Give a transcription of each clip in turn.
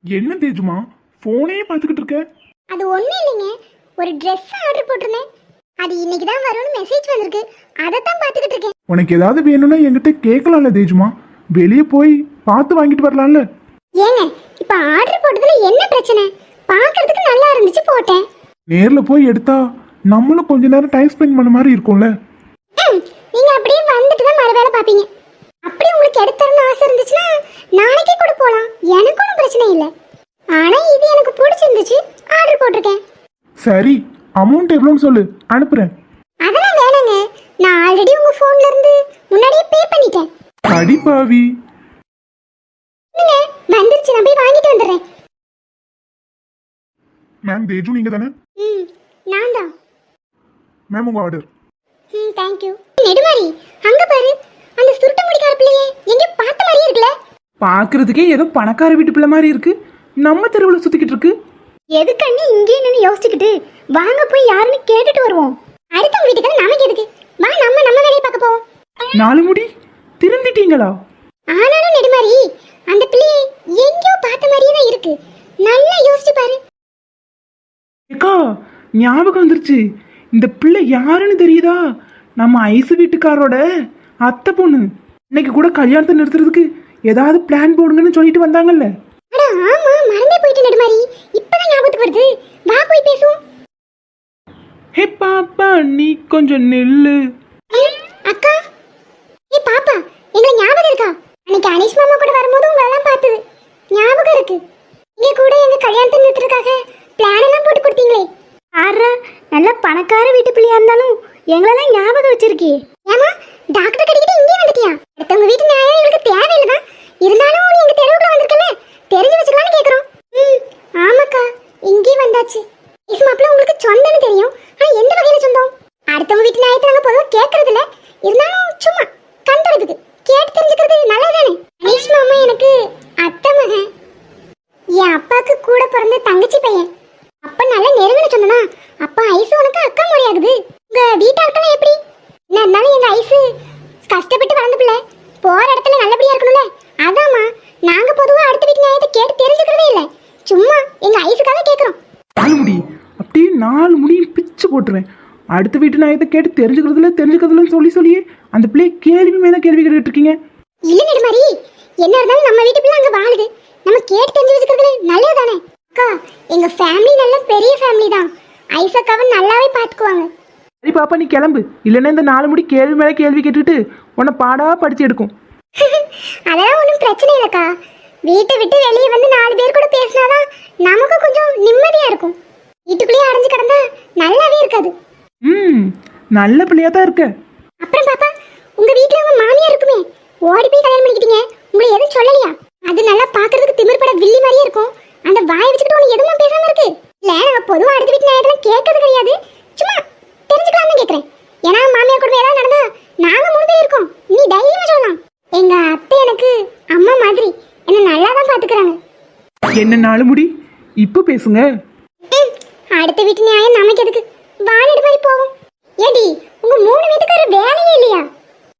என்ன தேஜுமா போனே பார்த்துக்கிட்டு இருக்க? அது ஒண்ணும் இல்லைங்க, ஒரு ட்ரெஸ் ஆர்டர் போட்டிருந்தேன். அது இன்னைக்கு தான் வரும்னு மெசேஜ் வந்திருக்கு. அதை தான் பார்த்துக்கிட்டு இருக்கேன். உனக்கு ஏதாவது வேணும்னா என்கிட்ட கேட்கலாம்ல தேஜுமா, வெளியே போய் பார்த்து வாங்கிட்டு வரலாம்ல. ஏங்க இப்ப ஆர்டர் போட்டதுல என்ன பிரச்சனை? பார்க்கிறதுக்கு நல்லா இருந்துச்சு போட்டேன். நேர்ல போய் எடுத்தா நம்மளும் கொஞ்ச நேரம் டைம் ஸ்பெண்ட் பண்ண மாதிரி இருக்கும்ல. நீங்க அப்படியே வந்துட்டு தான் மறு வேலை பாப்பீங்க. அப்படி உங்களுக்கு எடுத்தரணும் ஆசை இருந்துச்சுன்னா நாளைக்கே கூட போலாம், எனக்கு ஒன்றும் பிரச்சனை இல்லை. ஆனா இது எனக்கு பிடிச்சிருந்துச்சு, ஆர்டர் போட்டிருக்கேன். சரி, அமௌண்ட் எவ்வளோன்னு சொல்லு, அனுப்புறேன். அதெல்லாம் வேணாங்க, நான் ஆல்ரெடி உங்க போன்ல இருந்து முன்னாடியே பே பண்ணிட்டேன். அடிப்பாவி. வந்துருச்சு, நான் போய் வாங்கிட்டு வந்துடுறேன். மேம் தேஜு நீங்க தானே? நான் தான் மேம் உங்க ஆர்டர். தேங்க்யூ. நெடுமாரி அங்க பாரு, அந்த சுருட்ட முடிக்கார பிள்ளையே எங்க பார்த்த மாதிரியே இருக்குல. பாக்குறதுக்கே ஏதோ பணக்கார வீட்டு பிள்ளை மாதிரி இருக்கு. நம்ம தெருவில் சுத்திக்கிட்டு இருக்கு. எதுக்கண்ணி இங்கே நின்று யோசிச்சுக்கிட்டு, வாங்க போய் யாருன்னு கேட்டுட்டு வருவோம். அடுத்தவங்க வீட்டுக்கு நமக்கு எதுக்கு, வா நம்ம வேலையை பார்க்க போவோம். 4 முடி திருந்திட்டீங்களா? ஆனாலும் நெடுமாரி அந்த பிள்ளையை எங்கேயோ பார்த்த மாதிரியே தான் இருக்கு. நல்லா யோசிச்சு பாரு. ஏக்கா ஞாபகம் வந்துருச்சு. இந்த பிள்ளை யாருன்னு தெரியுதா? நம்ம ஐசு வீட்டுக்காரோட அத்தை பொண்ணு. இன்னைக்கு கூட கல்யாணத்தை நிறுத்துறதுக்கு ஏதாவது பிளான் போடுங்கன்னு சொல்லிட்டு வந்தாங்கல்ல. அட ஆமா, மறந்தே போயிட்டு நெடுமாரி, இப்பதான் ஞாபகத்துக்கு வருது. வா போய் பேசுவோம். ஹே பாப்பா நீ கொஞ்சம் நில்லு. அக்கா, ஏ பாப்பா, எங்களை ஞாபகம் இருக்கா? அன்னைக்கு அனிஷ் மாமா கூட வரும்போது உங்களெல்லாம் பார்த்தது ஞாபகம் இருக்கு. நீங்க கூட எங்க கல்யாணத்தை நிறுத்துறதுக்காக பிளான் எல்லாம் போட்டு கொடுத்தீங்களே. ஆறா, நல்ல பணக்கார வீட்டு பிள்ளையா இருந்தாலும் எங்களெல்லாம் ஞாபகம் வச்சிருக்கே. ஏமா டாக்டர் கடிக்கிட்டு இங்கே வந்துட்டியா? அடுத்தவங்க வீட்டு நியாயம் எங்களுக்கு தேவையில்லைதான், இருந்தாலும் எங்க தெருவுக்குள்ள வந்திருக்கல, தெரிஞ்சு வச்சுக்கலாம்னு கேக்குறோம். ஆமாக்கா, இங்கே வந்தாச்சு. இஸ் மாப்பிள்ள உங்களுக்கு சொந்தம்னு தெரியும், ஆனா எந்த வகையில சொந்தம்? அடுத்தவங்க வீட்டு நியாயத்தை நாங்க பொதுவாக கேட்கறது இல்ல, இருந்தாலும் சும்மா கண்டறதுக்கு கேட்டு தெரிஞ்சுக்கிறது நல்லதானே. அனீஷ் மாமா எனக்கு அத்தை மகன், என் அப்பாவுக்கு கூட பிறந்த தங்கச்சி பையன். அப்ப நல்ல நெருங்கின சொன்னா, அப்பா ஐசு உனக்கு அக்கா முறையாகுது. உங்க வீட்டாட்டம் எப்படி என்ன இருந்தாலும் எங்க ஐசு கஷ்டப்பட்டு வளர்ந்த பிள்ளை, போற இடத்துல நல்லபடியா இருக்கணும்ல. அதாம்மா நாங்க பொதுவா அடுத்த வீட்டு நியாயத்தை கேட்டு தெரிஞ்சுக்கிறதே இல்லை, சும்மா எங்க ஐசுக்காக கேட்கறோம். 4 முடி அப்படியே 4 முடியும் பிச்சு போட்டுருவேன். அடுத்த வீட்டு நாயத்தை கேட்டு தெரிஞ்சுக்கிறதுலன்னு சொல்லியே அந்த பிள்ளைய கேள்வி மேல கேள்வி கேட்டுட்டு இருக்கீங்க. இல்ல நெடுமாரி, என்ன இருந்தாலும் நம்ம வீட்டு பிள்ளை அங்க வாழுது, நம்ம கேட்டு தெரிஞ்சு வச்சுக்கிறதுல நல்லதுதானே. அக்கா, எங்க ஃபேமிலி நல்ல பெரிய ஃபேமிலி தான், ஐசக்காவை நல்லாவே பாத்துக்குவாங்க. சரி பாப்பா நீ கிளம்பு, இல்லைன்னா இந்த 4 முடி கேள்வி மேல கேள்வி கேட்டுட்டு உன்னை பாடா படிச்சு எடுக்கும். அதெல்லாம் ஒன்றும் பிரச்சனை இல்லைக்கா, வீட்டை விட்டு வெளியே வந்து 4 பேர் கூட பேசினாதான் நமக்கு கொஞ்சம் நிம்மதியா இருக்கும். வீட்டுக்குள்ளேயே அடைஞ்சு கிடந்தா நல்லாவே இருக்காது. நல்ல பிள்ளையா தான் இருக்க. அப்புறம் பாப்பா, உங்க வீட்டுல உங்க மாமியார் இருக்குமே, ஓடி போய் கல்யாணம் பண்ணிக்கிட்டீங்க, உங்களை எதுவும் சொல்லலையா? அது நல்லா பாக்குறதுக்கு திமிர்பட வில்லி மாதிரியே இருக்கும், அந்த வாயை வச்சுக்கிட்டு உனக்கு எதுவும் பேசாம இருக்கு. இல்ல நாங்க பொதுவா அடுத்த வீட்டு நேரத்துல கேட்கறது கிடையாது, சும்மா தெரிஞ்சுக்கலாம்னு கேட்கறேன். ஏன்னா மாமியார் கூட ஏதாவது நடந்தா நாங்க 3 பேர் இருக்கோம், நீ தைரியமா சொல்லலாம். எங்க அத்தை எனக்கு அம்மா மாதிரி, என்ன நல்லா தான் பாத்துக்கிறாங்க. என்ன 4 முடி இப்ப பேசுங்க. அடுத்த வீட்டு நியாயம் நமக்கு எதுக்கு, வாணிடு மாதிரி போவோம். ஏடி உங்க 3 வீட்டுக்கார வேலையே இல்லையா?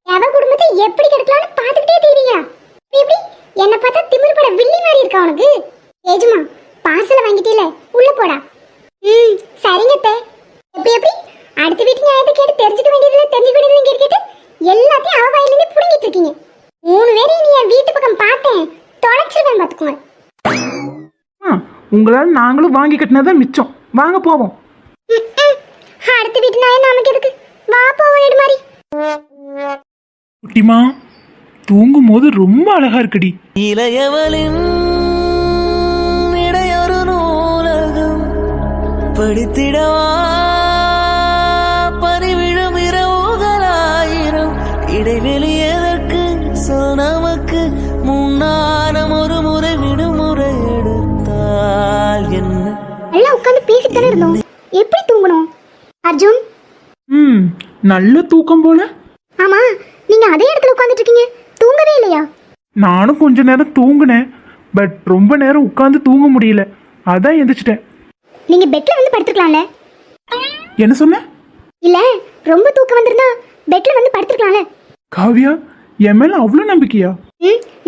எவ குடும்பத்தை எப்படி கெடுக்கலாம்னு பாத்துக்கிட்டே தெரியுங்க. எப்படி என்ன பார்த்தா திமிர் பட வில்லி மாதிரி இருக்கா உனக்கு? ஏஜுமா பார்சலை வாங்கிட்டீல, உள்ள போடா. சரிங்க அத்தை. எப்படி அடுத்த வீட்டு நியாயத்தை கேட்டு தெரிஞ்சுக்க வேண்டியதுல கேட்டு எல்லாத்தையும் அவ வாயிலிருந்து புடுங்கிட்டு இருக்கீங்க. 3 பேரையும் நீ என் வீட்டு பக்கம் பார்த்தேன், தொலைச்சிருவேன் பாத்துக்கோங்க. உங்களால நாங்களும் வாங்கி கட்டினதான் மிச்சம். வாங்க போவோம். அடுத்த வீட்டு நாயம் நமக்கு எதுக்கு, வா போவோம் நெடுமாரி. குட்டிமா தூங்கும் போது ரொம்ப அழகா இருக்குடி. இளையவளின் இடையொரு நூலகம் படித்திடவா, பறிவிழும் இரவுகளாயிரம் இடைவெளி எதற்கு, சொல் நமக்கு முன்னானம் ஒரு முறை விடுமுறை எடுத்தால் என்ன. நல்லா உட்காந்து பேசிட்டு தானே இருந்தோம், எப்படி தூங்கணும் அர்ஜுன்? நல்ல தூக்கம் போல. ஆமா, நீங்க அதே இடத்துல உட்கார்ந்துட்டு இருக்கீங்க, தூங்கவே இல்லையா? நானும் கொஞ்ச நேரம் தூங்குனேன், பட் ரொம்ப நேரம் உட்கார்ந்து தூங்க முடியல, அதான் எந்திரிச்சிட்டேன். நீங்க பெட்ல வந்து படுத்துக்கலாம்ல. என்ன சொன்ன? இல்ல ரொம்ப தூக்கம் வந்திருந்தா பெட்ல வந்து படுத்துக்கலாம்ல. காவியா, என் மேல அவ்வளவு நம்பிக்கையா?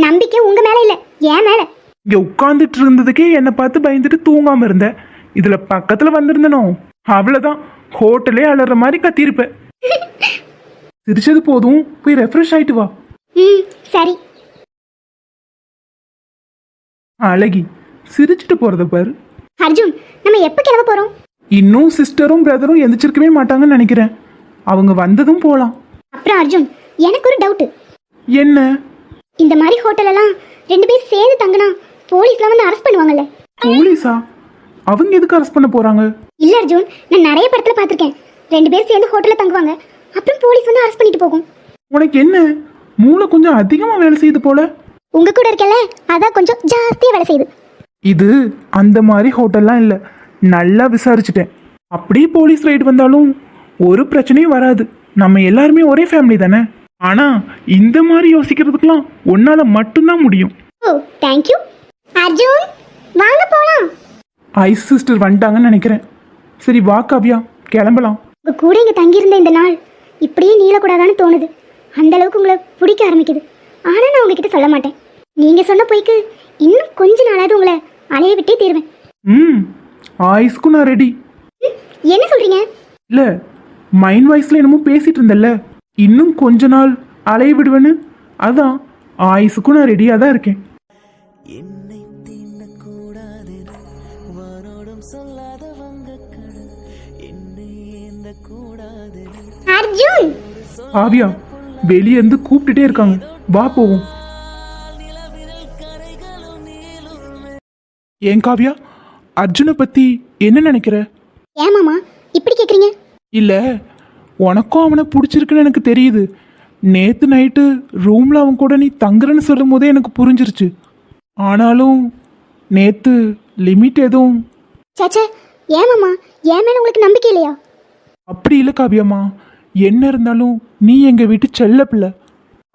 நம்பிக்கை உங்க மேல இல்ல, என் மேல. இங்க உட்கார்ந்துட்டு இருந்ததுக்கே என்னை பார்த்து பயந்துட்டு தூங்காம இருந்தேன். இதுல பக்கத்துல வந்திருந்தனோ அவ்வளவுதான், ஹோட்டலே அலற மாதிரி கத்திருப்பேன். சிரிச்சது போதும், போய் ரெஃப்ரெஷ் ஆயிட்டு வா. ம் சரி. அழகி, சிரிச்சிட்டு போறத பாரு. அர்ஜுன், நம்ம எப்போ கிளம்ப போறோம்? இன்னும் சிஸ்டரும் பிரதரும் எந்திரிச்சிருக்கவே மாட்டாங்கன்னு நினைக்கிறேன். அவங்க வந்ததும் போலாம். அப்புறம் அர்ஜுன், எனக்கு ஒரு டவுட். என்ன? இந்த மாதிரி ஹோட்டல் எல்லாம் 2 பேர் சேர்ந்து தங்கினா போலீஸ்லாம் வந்து அரெஸ்ட் பண்ணுவாங்கல்ல? போலீஸா? அவங்க எதுக்கு அரெஸ்ட் பண்ண போறாங்க? இல்ல அர்ஜுன், நான் நிறைய படத்துல பார்த்திருக்கேன். 2 பேர் சேர்ந்து ஹோட்டல்ல தங்குவாங்க, அப்புறம் போலீஸ் வந்து அரெஸ்ட் பண்ணிட்டு போகும். உனக்கு என்ன மூளை கொஞ்சம் அதிகமா வேலை செய்யுது போல? உங்க கூட இருக்கல, அதான் கொஞ்சம் ஜாஸ்தியா வேலை செய்யுது. இது அந்த மாதிரி ஹோட்டல்லாம் இல்லை. நல்லா விசாரிச்சுட்டேன். அப்படியே போலீஸ் ரைடு வந்தாலும் ஒரு பிரச்சனையும் வராது. நம்ம எல்லாருமே ஒரே ஃபேமிலி தானே. ஆனா இந்த மாதிரி யோசிக்கிறதுக்கெல்லாம் உன்னால மட்டும்தான் முடியும். ஓ தேங்க்யூ. அர்ஜுன் வாங்க போலாம். ஐஸ் சிஸ்டர் வந்துட்டாங்கன்னு நினைக்கிறேன். சரி வா காவ்யா, கிளம்பலாம். உங்க கூட இங்க தங்கியிருந்த இந்த நாள் இப்படியே நீளக்கூடாதான்னு தோணுது. அந்த அளவுக்கு உங்களை பிடிக்க ஆரம்பிக்குது. ஆனா நான் உங்ககிட்ட சொல்ல மாட்டேன். நீங்க சொன்ன போய்க்கு இன்னும் கொஞ்ச நாளாவது உங்களை அலைய விட்டே தீருவேன். ஐஸ்க்கும் நான் ரெடி. என்ன சொல்றீங்க? இல்ல, மைண்ட் வாய்ஸ்ல என்னமோ பேசிட்டு இருந்தல்ல, இன்னும் கொஞ்ச நாள் அலைய விடுவேன்னு. அதான் ஐஸுக்கும் நான் ரெடியா தான் இருக்கேன். என்னை தீண்டக்கூடாது வானோடும் சொல்லாத வங்கக்கடல் என்னை ஏந்த கூடாது. அர்ஜுன் காவ்யா, வெளியே இருந்து கூப்பிட்டுட்டே இருக்காங்க, வா போவோம். ஏன் காவ்யா, அர்ஜுனை பத்தி என்ன நினைக்கிற? ஏன் மாமா இப்படி கேக்குறீங்க? இல்ல, உனக்கும் அவனை பிடிச்சிருக்குன்னு எனக்கு தெரியுது. நேத்து நைட்டு ரூம்ல அவன் கூட நீ தங்குறன்னு சொல்லும் போதே எனக்கு புரிஞ்சிருச்சு. ஆனாலும் நேத்து லிமிட் எதுவும். சேச்சே, ஏன் மாமா, என் மேல உங்களுக்கு நம்பிக்கை இல்லையா? அப்படி இல்லை காவியம்மா, என்ன இருந்தாலும் நீ எங்க வீட்டு செல்ல பிள்ளை.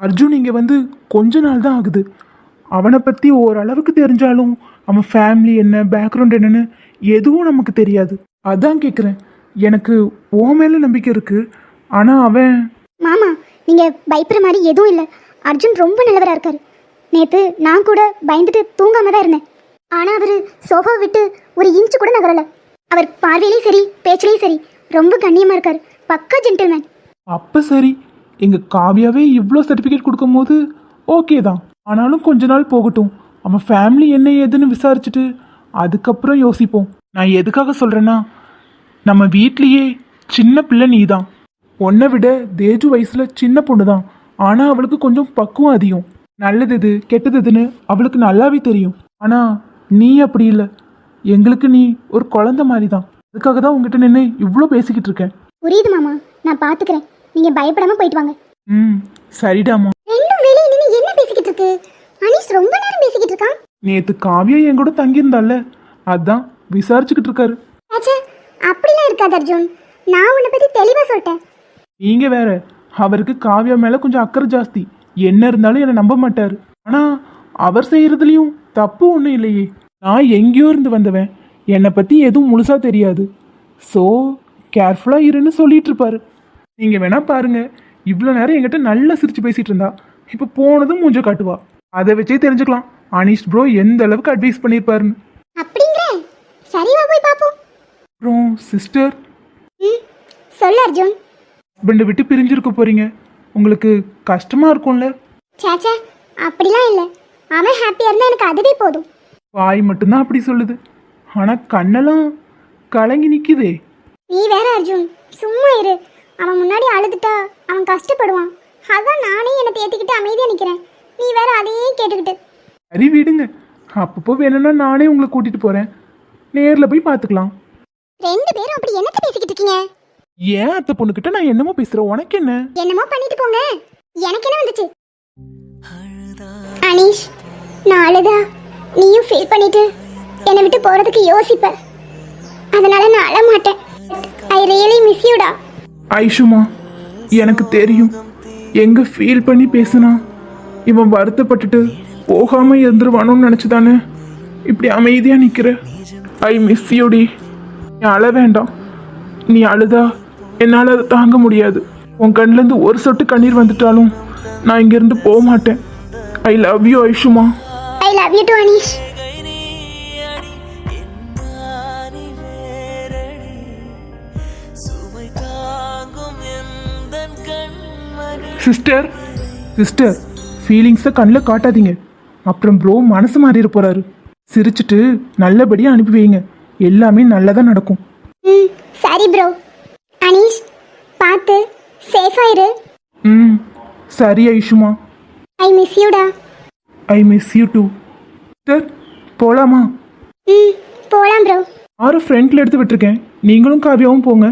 அர்ஜுன் இங்க வந்து கொஞ்ச நாள் தான் ஆகுது. அவனை பத்தி ஓரளவுக்கு தெரிஞ்சாலும் அவன் ஃபேமிலி என்ன, பேக்ரவுண்ட் என்னன்னு எதுவும் நமக்கு தெரியாது. அதான் கேட்குறேன். எனக்கு ஓ மேல நம்பிக்கை இருக்கு. ஆனா அவன். மாமா நீங்க பயப்படுற மாதிரி எதுவும் இல்லை. அர்ஜுன் ரொம்ப நல்லவராக இருக்காரு. நேற்று நான் கூட பயந்துட்டு தூங்காம தான் இருந்தேன். ஆனால் அவர் சோஃபாவை விட்டு ஒரு இன்ச்சு கூட நகரலை. அவர் பார்வையிலையும் சரி பேச்சிலையும் சரி ரொம்ப கண்ணியமாக இருக்கார். பக்கா ஜென்டில்மேன். அப்ப சரி, எங்க காவியாவே இவ்வளோ சர்டிஃபிகேட் கொடுக்கும் போது ஓகே தான். ஆனாலும் கொஞ்ச நாள் போகட்டும், அவன் ஃபேமிலி என்ன ஏதுன்னு விசாரிச்சுட்டு அதுக்கப்புறம் யோசிப்போம். நான் எதுக்காக சொல்றேன்னா, நம்ம வீட்லேயே சின்ன பிள்ளை நீ தான். உன்னை விட தேஜு வயசுல சின்ன பொண்ணு தான். ஆனால் அவளுக்கு கொஞ்சம் பக்குவம் அதிகம். நல்லது எது கெட்டது எதுன்னு அவளுக்கு நல்லாவே தெரியும். ஆனால் நீ அப்படி இல்லை. எங்களுக்கு நீ ஒரு குழந்தை மாதிரி தான். அதுக்காக தான் உங்ககிட்ட நின்று இவ்வளோ பேசிக்கிட்டு இருக்கேன். புரியுது மாமா, நான் பார்த்துக்கிறேன். நீங்கள் பயப்படாமல் போயிட்டு வாங்க. சரிடாமா. ரெண்டும் வெளியே நின்று என்ன பேசிக்கிட்டு இருக்கு? அனீஷ் ரொம்ப நேரம் பேசிக்கிட்டு இருக்கான். நேற்று காவியா என் கூட தங்கியிருந்தால, அதான் விசாரிச்சுக்கிட்டு இருக்காரு. ஆச்சே, அப்படிலாம் இருக்காது அர்ஜுன். நான் உன்னை பற்றி தெளிவாக சொல்லிட்டேன். நீங்க வேற, அவருக்கு காவியா மேல கொஞ்சம் அக்கறை ஜாஸ்தி. என்ன இருந்தாலும் என்னை நம்ப மாட்டாரு. ஆனா அவர் செய்யறதுலயும் தப்பு ஒன்றும் இல்லையே. நான் எங்கேயோ இருந்து வந்தவன், என்னை பத்தி எதுவும் முழுசா தெரியாது. ஸோ கேர்ஃபுல்லா இருன்னு சொல்லிட்டு இருப்பாரு. நீங்க வேணா பாருங்க, இவ்வளோ நேரம் என்கிட்ட நல்லா சிரிச்சு பேசிட்டு இருந்தா இப்போ போனதும் மூஞ்ச காட்டுவா. அதை வச்சே தெரிஞ்சுக்கலாம் அனீஷ் ப்ரோ எந்த அளவுக்கு அட்வைஸ் பண்ணியிருப்பாருன்னு. அப்படிங்கிற சரிவா போய் பார்ப்போம். அப்புறம் சிஸ்டர், சொல்லு அர்ஜுன். ஹஸ்பண்டை விட்டு பிரிஞ்சிருக்க போறீங்க, உங்களுக்கு கஷ்டமா இருக்கும்ல? சேச்சே, அப்படிலாம் இல்லை. அவன் ஹாப்பியாக இருந்தால் எனக்கு அதுவே போதும். வாய் மட்டும்தான் அப்படி சொல்லுது, ஆனால் கண்ணெல்லாம் கலங்கி நிற்குதே. நீ வேற அர்ஜுன், சும்மா இரு. அவன் முன்னாடி அழுதுட்டா அவன் கஷ்டப்படுவான். அதான் நானே என்னை தேத்திக்கிட்டு அமைதியாக நிற்கிறேன். நீ வேற அதையே கேட்டுக்கிட்டு. சரி விடுங்க, அப்பப்போ வேணும்னா நானே உங்களை கூட்டிட்டு போறேன். நேரில் போய் பார்த்துக்கலாம். 2 பேரும் அப்படி என்னத்த பேசிக்கிட்டு இருக்கீங்க? ஏன் அத்தை பொண்ணுக்கிட்ட நான் என்னமோ பேசுறேன், உனக்கு என்ன? என்னமோ பண்ணிட்டு போங்க, எனக்கு என்ன வந்துச்சு? அனீஷ், நான் அழுதா நீயும் ஃபீல் பண்ணிட்டு என்னை விட்டு போறதுக்கு யோசிப்ப. அதனால நான் அழ மாட்டேன். I really miss யூடா. ஐஷுமா, எனக்கு தெரியும் எங்க ஃபீல் பண்ணி பேசுனா இவன் வருத்தப்பட்டுட்டு போகாம இருந்துருவானோன்னு நினச்சிதானே இப்படி அமைதியாக நிற்கிற. ஐ மிஸ் யூடி. நீ அழ வேண்டாம். நீ அழுதா என்னால் அதை தாங்க முடியாது. உன் கண்ணிலேருந்து ஒரு சொட்டு கண்ணீர் வந்துட்டாலும் நான் இங்கேருந்து போக மாட்டேன். ஐ லவ் யூ ஐஷுமா. I love you too Aneesh. Sister sister ஃபீலிங்ஸை கண்ணில் காட்டாதீங்க, அப்புறம் ப்ரோ மனசு மாறிட போறாரு. சிரிச்சிட்டு நல்லபடியாக அனுப்பி வைங்க, எல்லாமே நல்லதாக நடக்கும். ம் சரி ப்ரோ. அனீஷ் பார்த்து சேஃபா இரு. ம் சரி ஐஷுமா. ஐ மிஸ் யூடா. I miss you too. Sister போகலாமா? ம் போலாம் ப்ரோ. ஆறு ஃப்ரெண்டில் எடுத்து விட்டுருக்கேன், நீங்களும் காவியாவும் போங்க.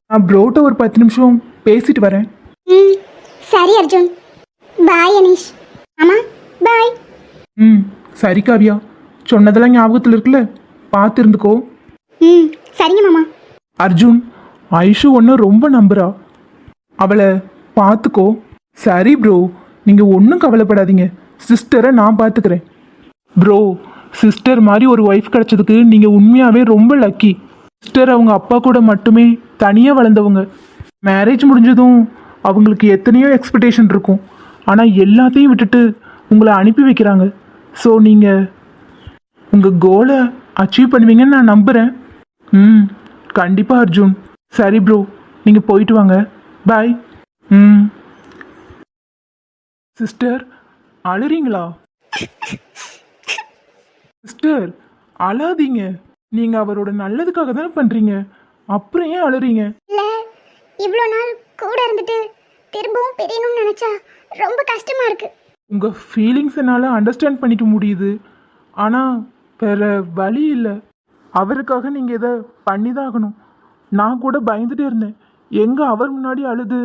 நான் ப்ரோட்ட ஒரு 10 நிமிஷம் பேசிட்டு வரேன். ம் சரி அர்ஜுன். பாய் அனீஷ். ஆமா பாய். ம் சரி காவியா, சொன்னதெல்லாம் ஞாபகத்தில் இருக்குல்ல, பார்த்து இருந்துக்கோ. ம் சரிங்க மாமா. அர்ஜுன், ஐஷு ஒன்று ரொம்ப நம்புறா, அவளை பார்த்துக்கோ. சரி ப்ரோ, நீங்கள் ஒன்றும் கவலைப்படாதீங்க, சிஸ்டரை நான் பார்த்துக்கிறேன். ப்ரோ, சிஸ்டர் மாதிரி ஒரு ஒய்ஃப் கிடைச்சதுக்கு நீங்கள் உண்மையாகவே ரொம்ப லக்கி. சிஸ்டர் அவங்க அப்பா கூட மட்டுமே தனியாக வளர்ந்தவங்க. மேரேஜ் முடிஞ்சதும் அவங்களுக்கு எத்தனையோ எக்ஸ்பெக்டேஷன் இருக்கும், ஆனால் எல்லாத்தையும் விட்டுட்டு உங்களை அனுப்பி வைக்கிறாங்க. ஸோ நீங்கள் உங்கள் கோலை அச்சீவ் பண்ணுவீங்கன்னு நான் நம்புகிறேன். ம் கண்டிப்பாக அர்ஜுன். சரி ப்ரோ, நீங்கள் போயிட்டு வாங்க, பாய். ம் சிஸ்டர் அழுறீங்களா? சிஸ்டர் அழாதீங்க, நீங்கள் அவரோட நல்லதுக்காக தானே பண்ணுறீங்க, அப்புறம் ஏன் அழுறீங்க? இல்ல இவ்வளோ நாள் கூட இருந்துட்டு திரும்பவும் பிரியணும்னு நினைச்சா ரொம்ப கஷ்டமா இருக்கு. உங்கள் ஃபீலிங்ஸ் என்னால் அண்டர்ஸ்டாண்ட் பண்ணிக்க முடியுது, ஆனால் வேற வழி இல்லை. அவருக்காக நீங்கள் இதை பண்ணி தான் ஆகணும். நான் கூட பயந்துட்டே இருந்தேன், எங்கே அவர் முன்னாடி அழுது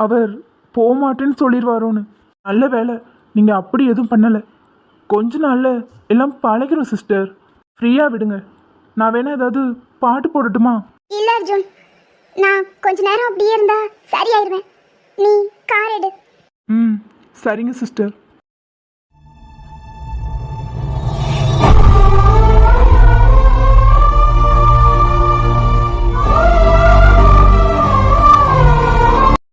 அவர் போகமாட்டேன்னு சொல்லிடுவாரோன்னு. நல்ல வேலை நீங்கள் அப்படி எதுவும் பண்ணலை. கொஞ்ச நாளில் எல்லாம் பழகிறோம் சிஸ்டர், ஃப்ரீயாக விடுங்க. நான் வேணா ஏதாவது பாட்டு போடட்டுமா? இல்ல அர்ஜுன், நான் கொஞ்ச நேரம் அப்படியே இருந்தா சரியாயிருவேன். நீ கார் எடு. ம் சரிங்க சிஸ்டர்.